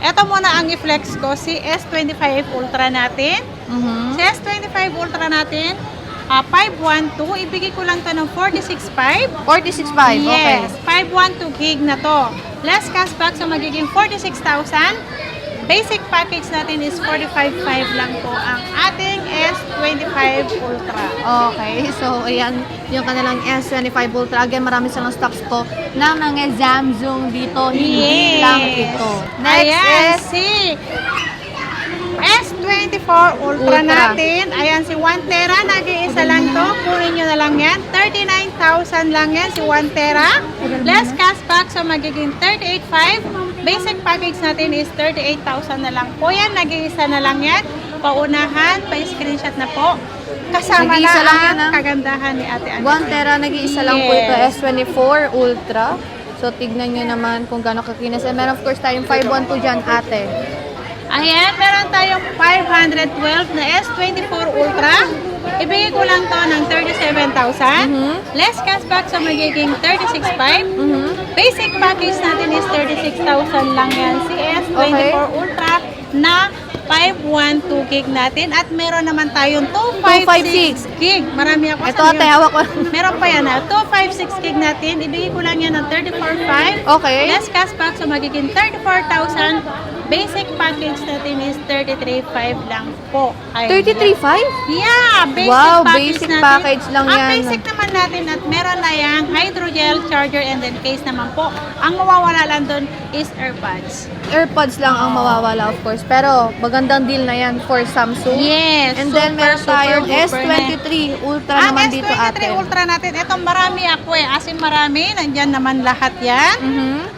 Ito muna ang i-flex ko, si S25 Ultra natin. Si S25 Ultra natin, 512, ibigay ko lang to ng 46.5. 46.5, okay. Yes, 512 gig na to. Less cashback, so magiging 46,000. Basic package natin is 45.5 lang po ang ating S25 Ultra. Okay, so ayan yung kanilang S25 Ultra. Again, marami silang stocks po ng mga Samsung dito. Hindi lang ito. Next Ayan, is si S24 Ultra natin. Ayan, si 1 Tera, nag-iisa lang to. Kunin nyo na lang yan. 39,000 lang yan, si 1 Tera. Less cashback, so magiging 38.5. Basic package natin is 38,000 na lang po yan. Nag-iisa na lang yan. Paunahan, pa-screenshot na po. Kasama Nag-iisa na lang ang yan, ha? kagandahan ni Ate Anne. 1 Tera, nag-iisa lang po ito. S24 Ultra. So, tignan nyo naman kung gaano kakinis. And meron of course tayong 512 dyan, ate. Ayan, meron tayong 512 na S24 Ultra. Ibigay ko lang to ng 37,000. Less cashback, so magiging 36.5. Basic package natin is 36,000 lang yan. Si S24 Ultra na 512 gig natin. At meron naman tayong 256 gig. Marami ako. Ito, ate, hawak ko. Meron pa yan, 256 gig natin. Ibigay ko lang yan ng 34.5. Okay. Less cashback, so magiging 34,000. Basic package natin is 33.5 lang po. 33.5? Yeah, basic Wow, package basic natin. package lang Ang yan. basic naman natin at meron na yung hydrogel, charger, and then case naman po. Ang mawawala lang doon is AirPods. AirPods lang ang mawawala, of course. Pero, magandang deal na yan for Samsung. Yes. And then, meron tayong super S23 Ultra Ang naman dito, S23 ate. Ultra natin, ito marami ako eh. As in marami, nandyan naman lahat yan.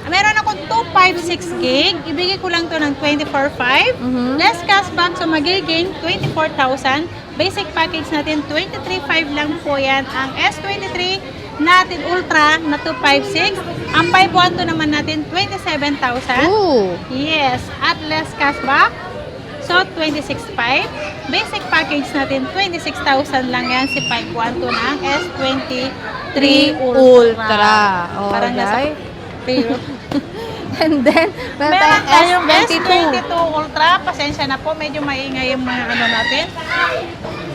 Meron akong 256 gig. Ibigay ko lang to ng 24.5. Less cashback, so magiging 24,000. Basic package natin, 23.5 lang po yan. Ang S23 natin Ultra na 256. Ang 512 naman natin, 27,000. Ooh. Yes. At less cashback, so 26.5. Basic package natin, 26,000 lang yan. Si 512 ng S23 Ultra. Alright. Parang nasa pero And then, meron meron tayong tayong S22. S22 Ultra. Pasensya na po, medyo maingay yung mga ano natin.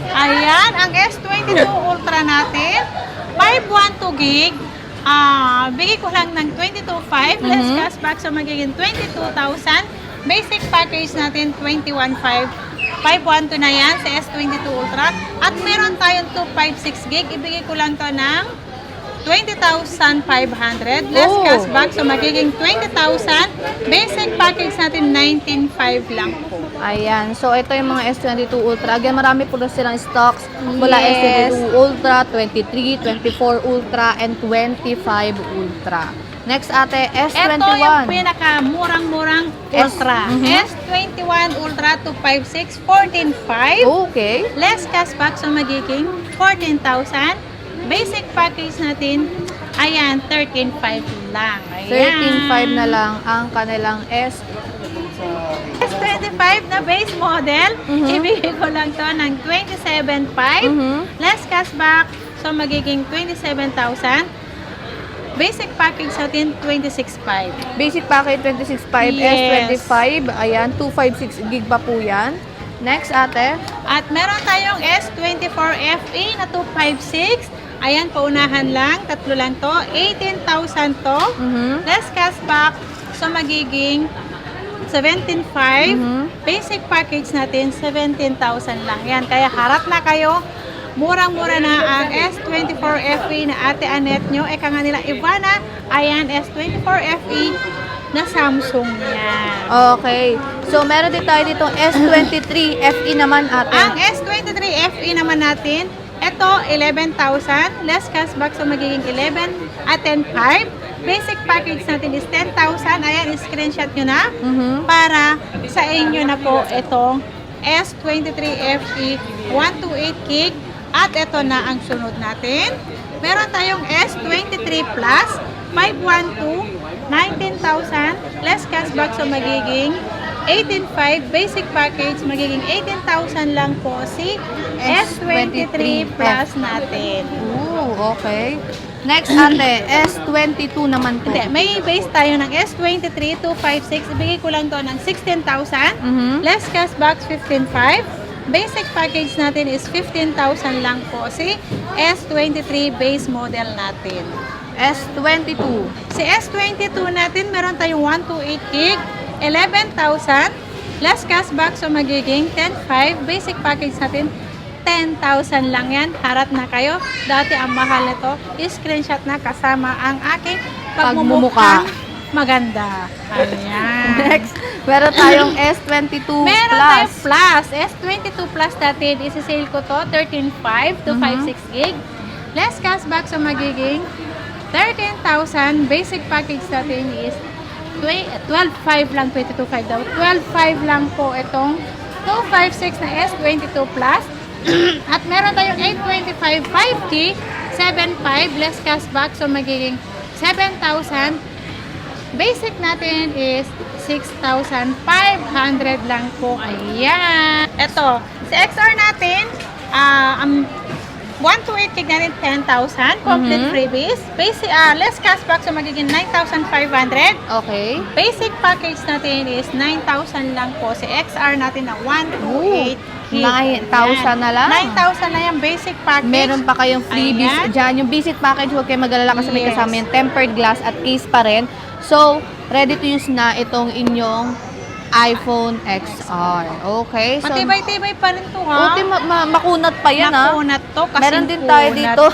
Ayan, ang S22 Ultra natin. 512 gig. Bigay ko lang ng 22.5. Less cashback, so magiging 22,000. Basic package natin, 21.5. 512 na yan sa S22 Ultra. At meron tayong 256 gig. Ibigay ko lang to ng 20,500. Less Oh. cashback, so magiging 20,000. Basic package natin, 19.5 lang po. Ayan. So, ito yung mga S22 Ultra. Again, marami po na silang stocks. Mula Yes. S22 Ultra, 23, 24 Ultra, and 25 Ultra. Next, ate, S21. Ito yung pinakamurang-murang Ultra. Mhm. S21 Ultra 256, 14.5. Okay. Less cashback, so magiging 14,000. Basic package natin, ayan, 13.5 lang. Ayan. 13.5 na lang ang kanilang S25 na base model, ibigay ko lang to ng 27.5. Less cashback, so magiging 27,000. Basic package natin, 26.5. Basic package 26.5, Yes. S25. Ayan, 256 gig pa po yan. Next, ate. At meron tayong S24 FE na 256. Ayan, paunahan lang. Tatlo lang to. 18,000 to. Less cashback. So, magiging 17,500. Basic package natin, 17,000 lang. Yan. Kaya harap na kayo. Murang-mura na ang S24 FE na Ate Annette nyo. Eka nga nila Ivana. Ayan, S24 FE na Samsung yan. Okay. So, meron din tayo dito S23 FE naman, ate. Ang S23 FE naman natin, ito, 11,000. Less cashback, so magiging 11 at 10,500. Basic package natin is 10,000. Ayan, screenshot nyo na. Para sa inyo na po itong S23 FE 128 gig. At ito na ang sunod natin. Meron tayong S23 Plus 512, 19,000. Less cashback, so magiging 18,500. Basic package, magiging 18,000 lang po si S23 Plus natin. Ooh, okay. Next ate, S22 naman po. Hindi, may base tayo ng S23 256. Ibigay ko lang to ng 16,000. Less cashback 15,500. Basic package natin is 15,000 lang po. Si S23 base model natin. S22. Si S22 natin, meron tayong 128 gig, 11,000. Less cashback, so magiging 10,500. Basic package natin, 10,000 lang yan. Harap na kayo. Dati ang mahal nito, screenshot na kasama ang aking pagmumukha maganda. Ayan. Next, meron tayong S22 Meron Plus. tayong Plus. S22 Plus natin, isi-sale ko to, 13,500 to 56 gig. Less cashback, so magiging 13,000. Basic package natin is 12,500 lang, 22,500 daw. 12,500 lang po itong 256 na S22 Plus. At meron tayong 825 5G, 7,500 less cashback, so magiging 7,000. Basic natin is 6,500 lang po. Ayan. Ito, si XR natin, 128 gig natin 10,000, complete freebies. Basic, less cashback, so magiging 9,500. Okay. Basic package natin is 9,000 lang po. Si XR natin na 128 gig. 9,000 na lang. 9,000 na yung basic package. Meron pa kayong freebies Ayan. dyan. Yung basic package, huwag kayo mag-alala kasi may Yes. kasama yung tempered glass at case pa rin. So, ready to use na itong inyong iPhone XR. Okay? So, Matibay-tibay pa rin to, ha? Buti makunat pa yan, ha? Makunat to kasi Meron din tayo dito.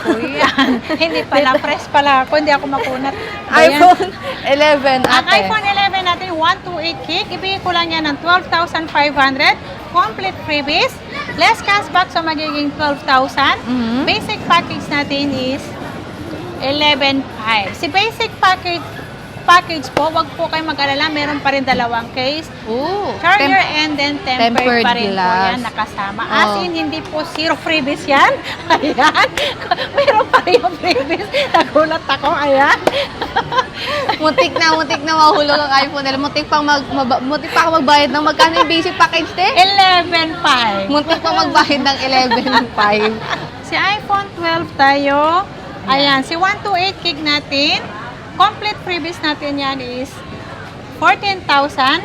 Hindi pala, press pala ako, hindi ako makunat. Ayan. iPhone 11, Ang ate. iPhone 11 natin, 128 gig, ibigay ko lang yan ng 12,500. Complete freebies. Less cashback, so magiging 12,000. Basic package natin is 11,500. Si basic package po, wag po kayo mag-alala, meron pa rin dalawang case. Ooh. Charger and then tempered tempered pa rin po glass. yan nakasama. Oh. As in, hindi po zero freebies yan. Ayan. Meron pa rin yung freebies. Nagulat ako. Ayan. Muntik na mahulog ang iPhone nila. Muntik pa ako magbayad ng magkano yung basic package, te? 11,500. Muntik pa magbayad ng 11.5. Si iPhone 12 tayo. Ayan. Si 128 gig natin. Complete freebies natin yan is 14,000.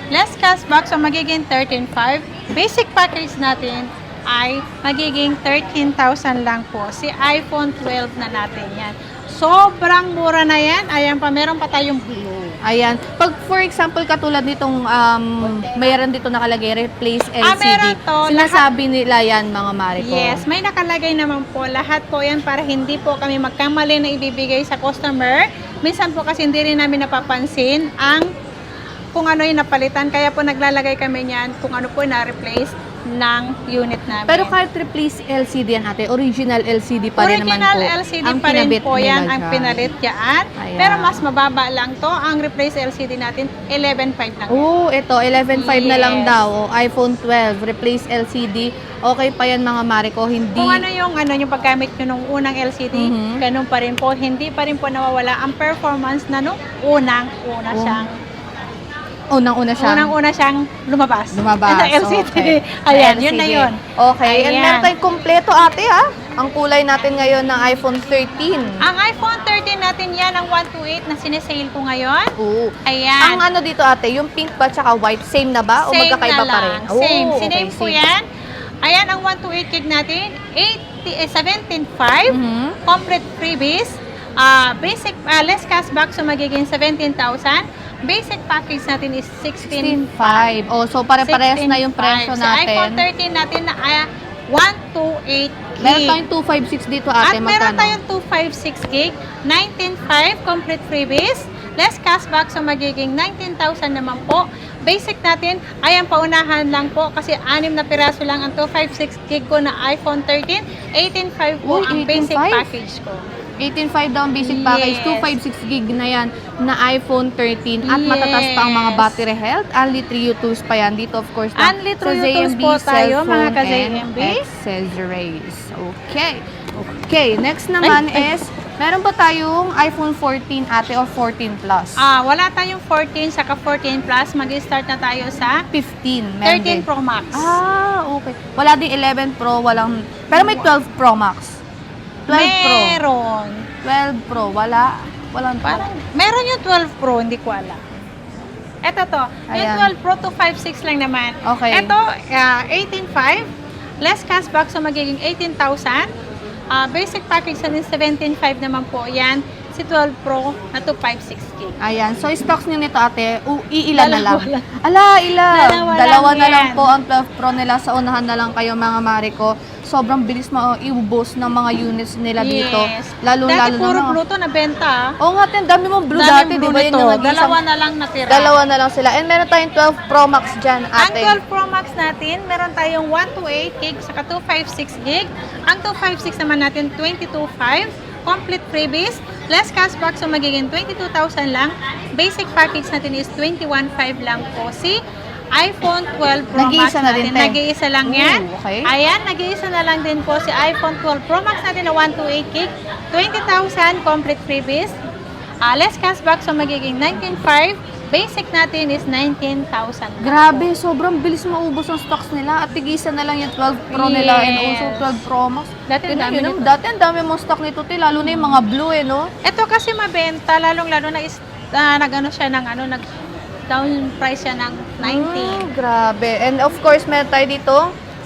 Less cashback, so magiging 13,500. Basic package natin ay magiging 13,000 lang po. Si iPhone 12 na natin yan. Sobrang mura na yan. Ayan pa, meron pa tayong blue. Ayan. Pag for example, katulad nitong mayroon dito nakalagay, replace LCD. Meron to. Sinasabi nila yan, mga Mariko. Yes, may nakalagay naman po. Lahat po yan para hindi po kami magkamali na ibibigay sa customer. Minsan po kasi hindi rin namin napapansin ang kung ano yung napalitan. Kaya po naglalagay kami niyan kung ano po na-replace ng unit namin. Pero kahit replace LCD yan, ate, original LCD pa rin naman po. Original LCD ang pa rin pinabit po yan nila ang dyan. pinalit dyan. Ayan. Pero mas mababa lang to. Ang replace LCD natin, 11,500 lang. Oh, ito, 11.5 na lang Yes. daw. Oh, iPhone 12, replace LCD. Okay pa yan, mga Mariko. Hindi. Kung ano yung paggamit nyo nung unang LCD, ganun pa rin po. Hindi pa rin po nawawala ang performance na nung unang-una siyang Unang-una siyang lumabas. Lumabas. Ng LCD. Okay. Ayan, LCD. yun na yun. Okay. And Ayan. meron tayong kumpleto, ate, ha? Ang kulay natin ngayon ng iPhone 13. Ang iPhone 13 natin yan, ang 128 na sinesale ko ngayon. Oo. Ayan. Ang ano dito, ate, yung pink ba tsaka white, same na ba? O Same magkakaiba na pa rin? lang. Same. Oh, Siname okay, ko same. yan. Ayan, ang 128 gig natin, 17,500. Complete freebies. Basic, less cashback, so magiging 17,000. Basic package natin is 16,500. 16.5. Oh, so pare-parehas na yung presyo 16,500. Sa iPhone natin. 13 natin na 128 gig. Meron tayong 256 dito, ate. At meron Magkano? tayong 256 gig, 19,500 complete freebies. Less cashback, so magiging 19,000 naman po. Basic natin, ayan, paunahan lang po kasi 6 na piraso lang ang 256 gig ko na iPhone 13. 18,500 po Uy, ang basic 18,500? package ko. 18.5 daw ang basic package, Yes. 256 gig na yan na iPhone 13 at matataas pa ang mga Yes. battery health. Only 3 U2s pa yan. Dito of course na Only sa 3 U2s ZMB po tayo, mga cellphone ka-ZMB. and accessories. Okay. Okay, next naman is, meron ba tayong iPhone 14 ate o 14 Plus? Wala tayong 14 saka 14 Plus. Mag-start na tayo sa 15. meron 13 din. Pro Max. Okay. Wala din 11 Pro, walang, pero may 12 Pro Max. 12 Pro. Meron. 12 Pro, wala. Walang Parang, meron yung 12 Pro, hindi ko alam. Ito to, yung Ayan. 12 Pro 256 lang naman. Okay. Ito, 18.5. Less cashback, so magiging 18,000. Basic package na din 17.5 naman po. Yan, si 12 Pro na 256 gig. Ayan. So, stocks nyo nito ate, iilan na lang. Dalawa lang. Ala, ilan? Dalawa Na lang lang yan. po ang 12 Pro nila. Sa unahan na lang kayo mga Mariko. Sobrang bilis maiubos ng mga units nila dito. Lalo Dati na puro mga... blue to nabenta. Oo nga, ang dami mong blue dati, Daming di blue ba? Yun nito. yung nag-isang- Dalawa na lang natira. Dalawa na lang sila. And meron tayong 12 Pro Max dyan, Ang ate. 12 Pro Max natin, meron tayong 128 gig saka 256 gig. Ang 256 naman natin, 22.5. Complete freebies. Less cashback, so magiging 22,000 lang. Basic package natin is 21.5 lang po. Si iPhone 12 Pro Max Nag-iisa na din, natin. te. Nag-iisa lang yan. Okay. Ayan, nag-iisa na lang din po si iPhone 12 Pro Max natin na 128 gig. 20,000 complete freebies. Less cashback, so magiging 19.5. Basic natin is 19,000. Grabe, sobrang bilis maubos ang stocks nila. At tigisa na lang yung 12 Pro nila and also Yes. 12 Pro Max. Dati ang dami nito. Dati ang dami mong stock nito, te. Lalo na yung mga blue, no? Ito kasi mabenta, lalong-lalo na is, nag-ano siya ng ano, nag-down price siya ng 90. Grabe. And of course, meron tayo dito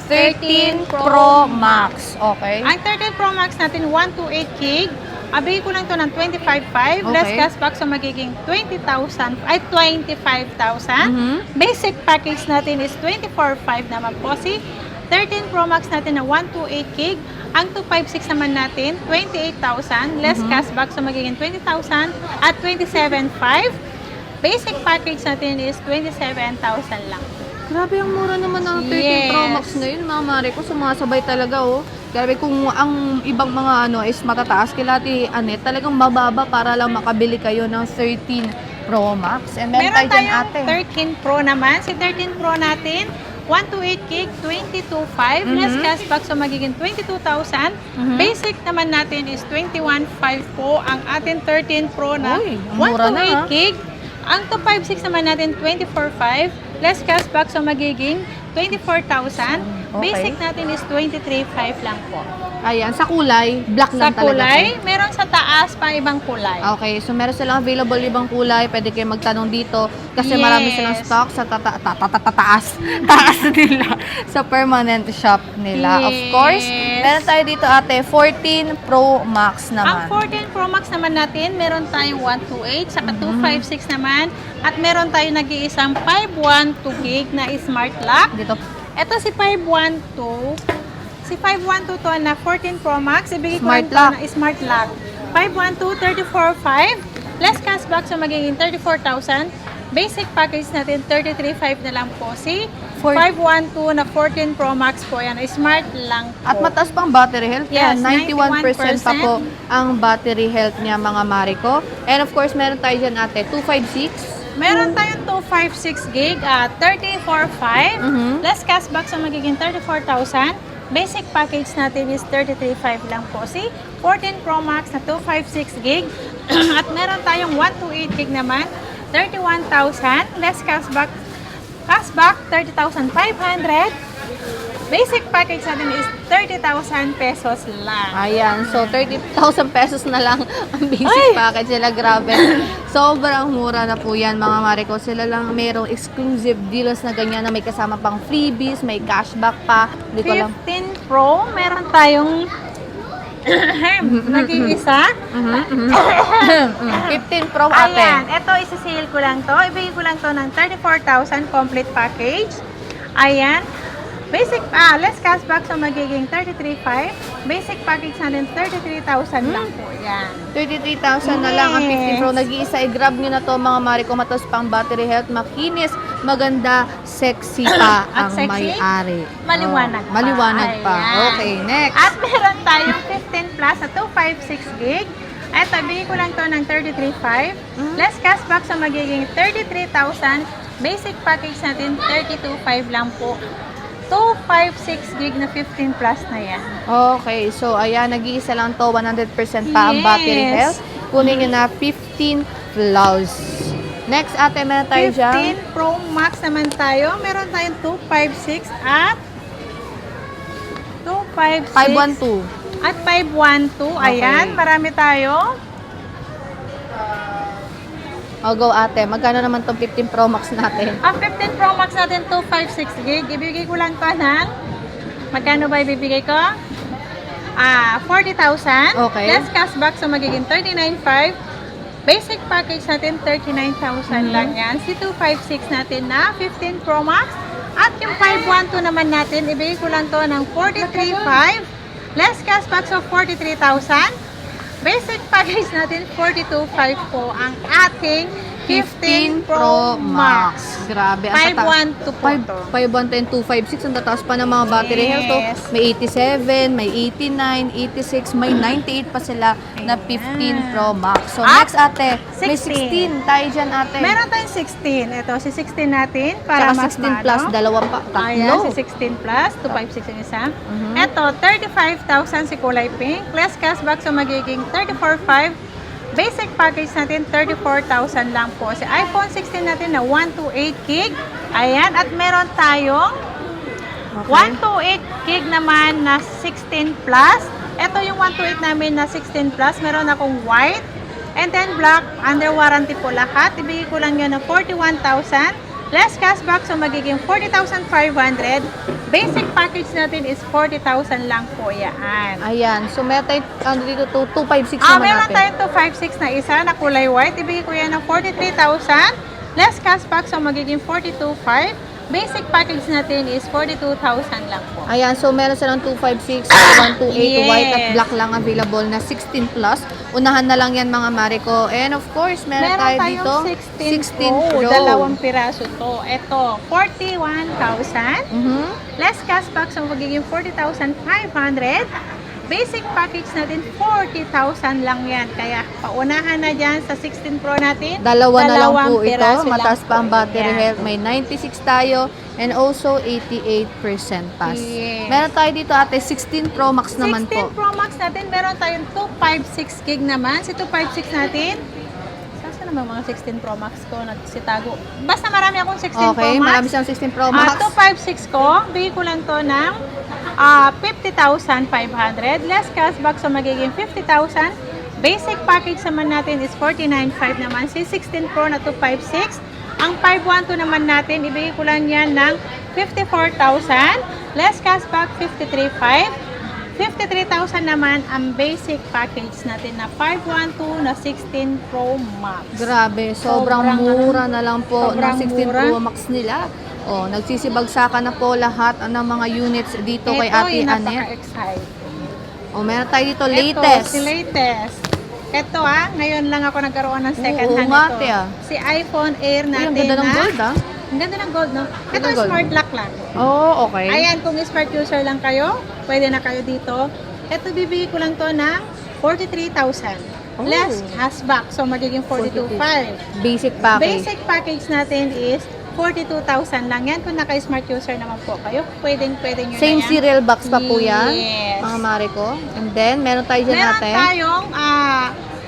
13 Pro Max. Okay. Ang 13 Pro Max natin, 128 gig. Abigay ko lang to ng 25.5. Less Okay. cashback, so magiging 20,000, ay 25,000. Mhm. Basic package natin is 24.5 naman po. Si 13 Pro Max natin na 128 gig. Ang 256 naman natin, 28,000. Less cashback, so magiging 20,000 at 27.5. Basic package natin is 27,000 lang. Grabe, ang mura naman ng 13 Pro Yes. Max ngayon, mga mare ko. Sumasabay talaga, oh. Grabe, kung ang ibang mga ano is matataas, kila Ate Anet, talagang mababa para lang makabili kayo ng 13 Pro Max. And meron tayo dyan, tayong ate. 13 Pro naman. Si 13 Pro natin, 128 gig, 22.5. Less cashback, so magiging 22,000. Basic naman natin is 21.5 po. Ang ating 13 Pro na Uy, ang mura na, 128 ha? gig. Ang 256 naman natin, 24.5. Less cashback, so magiging 24,000. Okay. Basic natin is 23.5 lang po. Ayan, sa kulay, black Sa lang talaga. kulay, meron sa taas pa ibang kulay. Okay, so meron silang available ibang kulay. Pwede kayo magtanong dito kasi Yes. marami silang stock sa taas nila sa permanent shop nila. Of course, Yes. meron tayo dito ate, 14 Pro Max Ang naman. 14 Pro Max naman natin, meron tayong 128, saka 256 naman. At meron tayong nag-iisang 512 gig na smart lock. Dito. Ito si 512. Si 512 to na 14 Pro Max. Ibigay ko Smart lang to lock. na smart lock. 512, 34.5. Less cashback, so magiging 34,000. Basic package natin, 33.5 na lang po. Si 512 na 14 Pro Max po yan. Smart lang po. At mataas pang battery health. Yes, Yan, 91% pa 91%. po ang battery health niya mga Mariko. And of course, meron tayo dyan ate, 256. Meron tayong 256 gig at 34.5. Mhm. Less cashback, so magiging 34,000. Basic package natin is 33.5 lang po. Si 14 Pro Max na 256 gig. At meron tayong 128 gig naman, 31,000. Less cashback, 30,500. Basic package natin is 30,000 pesos lang. Ayan, so 30,000 pesos na lang ang basic Ay! package nila. Grabe. Sobrang mura na po yan mga Mariko. Sila lang mayroong exclusive deals na ganyan na may kasama pang freebies, may cashback pa. Hindi ko lang. 15 Pro, meron tayong nag-iisa. 15 Pro ate. Ayan, ito isi-sale ko lang to. Ibigay ko lang to ng 34,000 complete package. Ayan. Basic, less cashback, so magiging 33.5. Basic package natin, 33,000 lang po. Yan. 33,000 na lang ang 15 Pro. Yes. Nag-iisa, i-grab nyo na to mga Mariko. Matos pang battery health, makinis, maganda, sexy pa At ang sexy? may-ari. Maliwanag Oh, pa. maliwanag pa. Ayan. Okay, next. At meron tayong 15 plus na 256 gig. Ito, bigay ko lang to ng 33.5. Less cashback, so magiging 33,000. Basic package natin, 32.5 lang po. 256 gig na 15 plus na yan. Okay, so ayan, nag-iisa lang to, 100% pa ang battery Yes. health. Kunin nyo na 15 plus. Next, ate, meron tayo 15 dyan. Pro Max naman tayo. Meron tayong 256 at 256. 512. At 512, ayan, Okay. marami tayo. O, go ate. Magkano naman tong 15 Pro Max natin? Ang 15 Pro Max natin, 256 gig. Ibigay ko lang to ng, magkano ba ibibigay ko? 40,000. Okay. Less cashback, so magiging 39,500. Basic package natin, 39,000 lang yan. Si 256 natin na 15 Pro Max. At yung 512 naman natin, ibigay ko lang to ng 43,500. Less cashback, so 43,000. Basic package natin, 42,500 po ang ating 15 Pro Max. Grabe. 512 po to. 512 and 256. Ang tataas pa ng mga battery health. So, Yes. may 87, may 89, 86, may 98 pa sila na 15 Pro Max. So, At next ate, may 16. 16 tayo dyan ate. Meron tayong 16. Ito, si 16 natin para Tsaka mas 16 plus, maano. dalawa pa, Ayan, tatlo. si 16 plus, 256 yung isa. Mhm. Ito, 35,000 si kulay pink. Less cashback, so magiging 34,500. Basic package natin, 34,000 lang po. Si iPhone 16 natin na 128 gig. Ayan, at meron tayong 128 gig naman na 16 plus. Ito yung 128 namin na 16 plus. Meron akong white and then black. Under warranty po lahat. Ibigay ko lang yun ng 41,000. Less cashback, so magiging 40,500. Basic package natin is 40,000 lang po yan. Ayan. So, meron tayo dito 256 naman Meron natin. tayong 256 na isa na kulay white. Ibigay ko yan ng 43,000. Less cashback, so magiging 42,500. Basic package natin is 42,000 lang po. Ayan, so meron silang 256, 128 Yes. white at black lang available na 16 plus. Unahan na lang yan mga Mariko. And of course, meron tayo dito 16 Pro. Dalawang piraso to. Ito, 41,000. Mhm. Less cashback, so magiging 40,500. Basic package natin, 40,000 lang yan. Kaya paunahan na dyan sa 16 Pro natin. Dalawa na lang po ito. piraso Mataas lang pa ang po battery yan. health. May 96 tayo and also 88% pass. Yes. Meron tayo dito ate 16 Pro Max naman 16 po. Pro Max natin, meron tayong 256 gig naman. Si 256 natin, saan naman mga 16 Pro Max ko nagsitago? Basta marami akong 16 Okay, Pro Max. marami siyang 16 Pro Max. 256 ko, bigay ko lang to ng 50,500. Less cashback, so magiging 50,000. Basic package naman natin is 49,500 naman. Si 16 Pro na 256. Ang 512 naman natin, ibigay ko lang yan ng 54,000. Less cashback, 53,500. 53,000 naman ang basic package natin na 512 na 16 Pro Max. Grabe, sobrang mura na lang po ng sobrang 16 mura. Pro Max nila. Oh, nagsisibagsakan na po lahat ng mga units dito kay Ito Ate yung Anet. napaka-excite. Oh, meron tayo dito Ito, latest. si latest. Ito ngayon lang ako nagkaroon ng second Oo, hand nga, ito. ate, Si iPhone Air Uy, natin ang ganda ng gold ah. Ang ganda ng gold, no? Ito Ganda ng gold. smart lock lang. Oh, okay. Ayan, kung smart user lang kayo, pwede na kayo dito. Ito, bibigay ko lang to ng 43,000. Oh. Less cashback, so magiging 42,500. Basic package. Basic package natin is 42,000 lang yan. Kung naka-smart user naman po kayo, pwede nyo Same na yan. serial box pa po yan. Yes. Mga Mariko. And then, meron tayo dyan Meron natin. tayong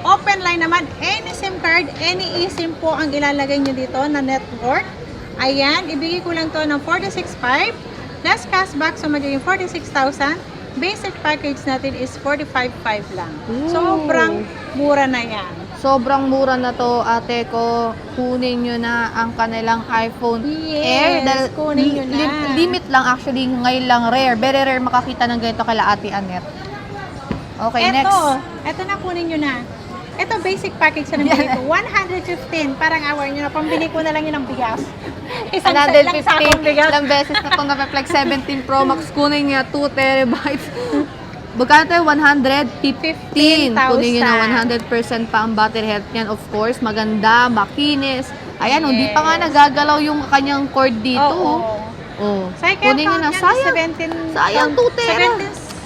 open line naman. Any SIM card, any eSIM po ang ilalagay nyo dito na network. Ayan, ibigay ko lang to ng 46,500. Less cashback, so magiging 46,000. Basic package natin is 45,500 lang. Ooh. Sobrang mura na yan. Sobrang mura na to, ate ko. Kunin nyo na ang kanilang iPhone Yes, Air. Dahil kunin nyo na. limit lang actually, ngayon lang rare. Very rare makakita ng ganito kala Ate Anet. Okay, next. Ito na, kunin nyo na. Ito, basic package na nabili ko. 115, parang hour nyo na. Pambili ko na lang yun ng bigas. Isang Another lang sakong 15. bigas. Ilang beses na itong na-flex 17 Pro Max. Kunin niya 2 terabytes. Magkano tayo? 115. 15,000. Kunin niyo na 100% pa ang battery health niyan. Of course, maganda, makinis. Ayan, hindi pa nga nagagalaw yung kanyang cord dito. Oo. Oh. Cycle Kunin niyo count na. yan, Sayang. 17. Sayang, 2 tera.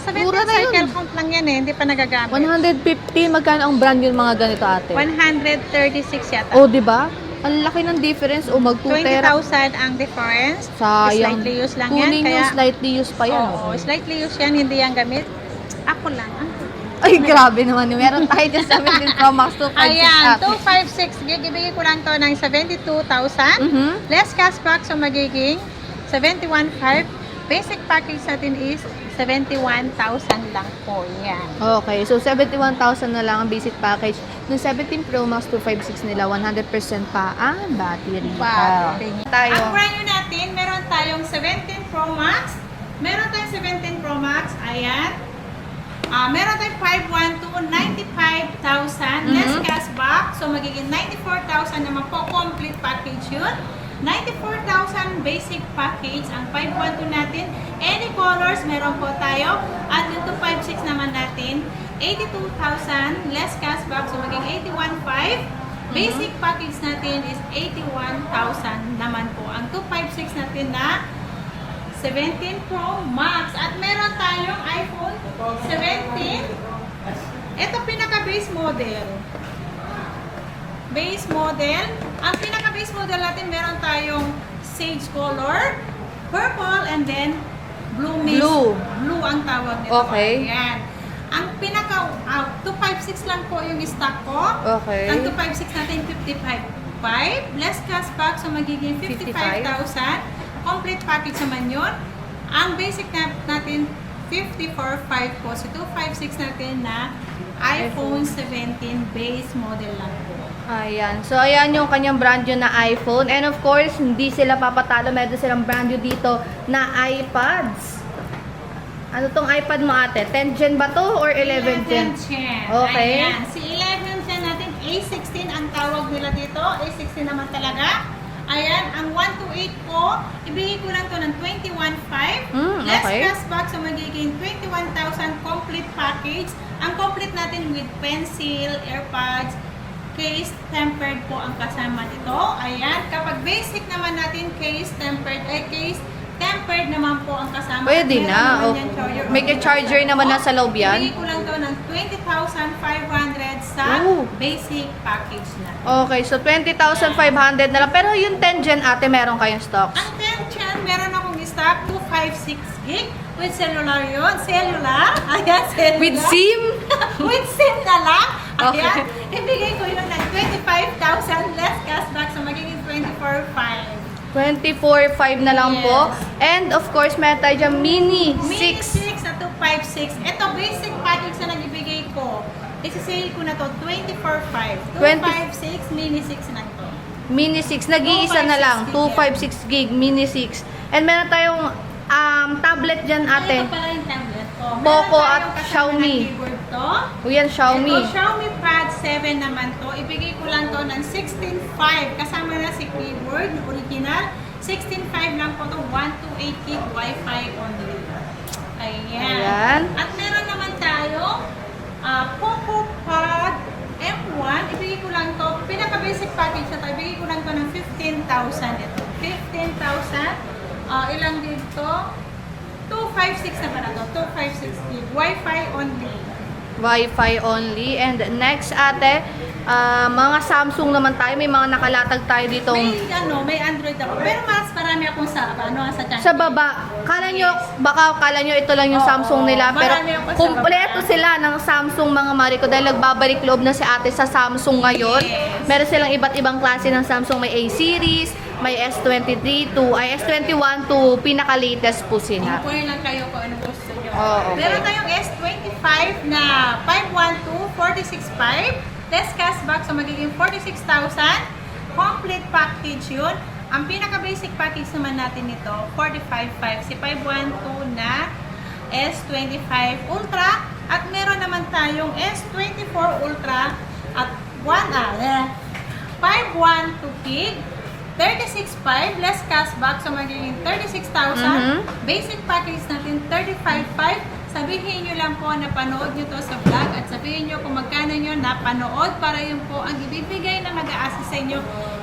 17 Mura na yun. cycle count lang yan eh, hindi pa nagagamit. 115. Magkano ang brand yung mga ganito, ate? 136 yata. Oh, di ba? Ang laki ng difference. O mag 2 tera. 20,000 ang difference. Sayang. Slightly used lang Kunin yan. yung slightly used pa yan. Oo, slightly used yan, hindi yan gamit. Ako lang. Ay, grabe naman. Meron tayo dyan 17 Pro Max 256 Ayan, ate. 256 gig. Ibigay ko lang to ng 72,000. Mhm. Less cashback, so magiging 71,500. Basic package natin is 71,000 lang po. Yan. Okay, so 71,000 na lang ang basic package. Ng 17 Pro Max 256 nila, 100% pa ang battery. Tayo. Ang brand new natin, meron tayong 17 Pro Max. Meron tayong 17 Pro Max. Ayan. Meron tayong 512, 95,000 less cashback. So, magiging 94,000 naman po. Complete package yun. 94,000 basic package ang 512 natin. Any colors, meron po tayo. At yung 256 naman natin, 82,000 less cashback. So, magiging 81,500. Basic package natin is 81,000 naman po. Ang 256 natin na 17 Pro Max. At meron tayong iPhone 17. Ito pinaka-base model. Base model. Ang pinaka-base model natin, meron tayong sage color, purple, and then blue mist. Blue ang tawag nito. Okay. Ayan. Ang pinaka 256 lang po yung stock ko. Okay. Ang 256 natin 55,500 less cashback, so magiging 55,000. Complete package naman yun. Ang basic natin 54,500 po. So 256 natin na iPhone 17 base model lang po. Ayan. So, ayan yung kanyang brand new na iPhone. And of course, hindi sila papatalo. Meron silang brand new dito na iPads. Ano tong iPad mo ate? 10 Gen ba to or 11 Gen? 11 Gen. Okay. Ayan. Si 11 Gen natin, A16 ang tawag nila dito. A16 naman talaga. Ayan, ang 128 ko, ibigay ko lang to ng 21,500. Less Okay. cashback, so magiging 21,000 complete package. Ang complete natin with pencil, AirPods, case, tempered po ang kasama nito. Ayan, kapag basic naman natin, case, tempered naman po ang kasama. Pwede Meron na. naman yan charger. May charger naman na sa loob yan. Ibigay ko lang to ng 20,500 sa basic package na. Okay, so 20,500 na lang. Pero yung 10 Gen ate, meron kayong stocks. Ang 10 Gen, meron akong stock, 256 gig with cellular yun. Cellular. Ayan, cellular. With SIM? With SIM na lang. Okay. Ayan. Ibigay ko yun ng 25,000 less cashback, so magiging 24,500. 24,500 na lang po. And of course, meron tayo dyan mini Mini 6. 6 na 256. Ito, basic package na nag-ibigay ko. Isisale ko na to, 24,500. 256, mini 6 na to. Mini 6. Nag-iisa na lang. 256 gig, mini 6. And meron tayong tablet dyan ate. Ito pala yung tablet ko. Poco Meron at tayong kasama Xiaomi. na keyboard to. O yan, Xiaomi. Ito, Xiaomi Pad 7 naman to. Ibigay ko lang to ng 16,500. Kasama na si keyboard, original. 16,500 lang po to. 128 gig Wi-Fi only. Ayan. Ayan. At meron naman tayo Poco Pad M1. Ibigay ko lang to. Pinaka-basic package na to. Ibigay ko lang to ng 15,000 ito. 15,000. Ilang dito? 256 na pala to. 256 gig. Wi-Fi only. Wi-Fi only. And next ate, mga Samsung naman tayo. May mga nakalatag tayo dito. May Android ako. Pero mas marami akong sa channel. Sa baba, kala nyo ito lang yung Oo, Samsung nila. Pero marami ako sa kumpleto baba. sila ng Samsung mga Mariko. Dahil nagbabalik loob na si ate sa Samsung ngayon. Yes. Meron silang iba't ibang klase ng Samsung. May A-series, may S23 S21 to pinaka-latest po sila. Kunin lang kayo kung ano gusto nyo. Okay. Meron tayong S25 na 512 465. Less cashback, so magiging 46,000. Complete package yun. Ang pinaka-basic package naman natin nito, 45,500. Si 512 na S25 Ultra. At meron naman tayong S24 Ultra at 512 gig. 36,500 less cashback, so magiging 36,000. Basic package natin 35,500. Sabihin nyo lang po na panood nyo to sa vlog at sabihin nyo kung magkano nyo napanood para yun po ang ibibigay na mag-a-assist sa inyo.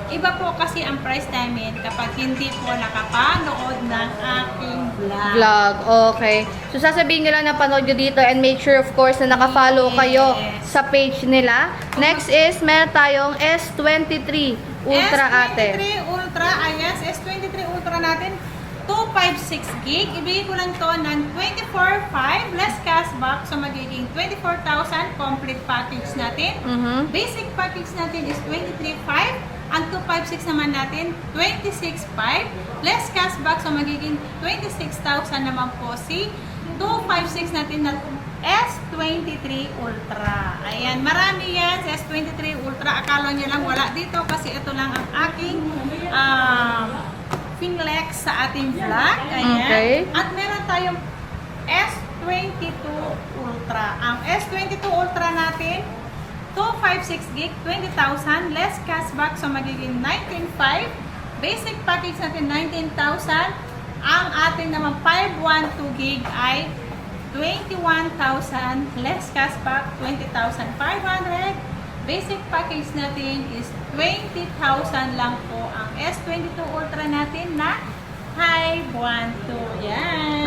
Iba po kasi ang price namin kapag hindi po nakapanood ng aking vlog. Okay. So, sasabihin nyo lang na panood nyo dito and make sure, of course, na nakafollow kayo Yes. sa page nila. Next is, meron tayong S23 Ultra ate. S23 Ultra, ayan, S23 Ultra natin, 256 gig. Ibigay ko lang to ng 24,500 less cashback, so magiging 24,000 complete package natin. Basic package natin is 23,500. Ang 256 naman natin, 26,500. Less cashback, so magiging 26,000 naman po si 256 natin na S23 Ultra. Ayan, marami yan sa S23 Ultra. Akala nyo lang wala dito kasi ito lang ang aking Finlex sa ating vlog. Ayan. Okay. At meron tayong S22 Ultra. Ang S22 Ultra natin, 256 gig, 20,000. Less cashback, so magiging 19,500. Basic package natin, 19,000. Ang ating naman 512 gig ay 21,000. Less cashback, 20,500. Basic package natin is 20,000 lang po ang S22 Ultra natin na 512. Yan.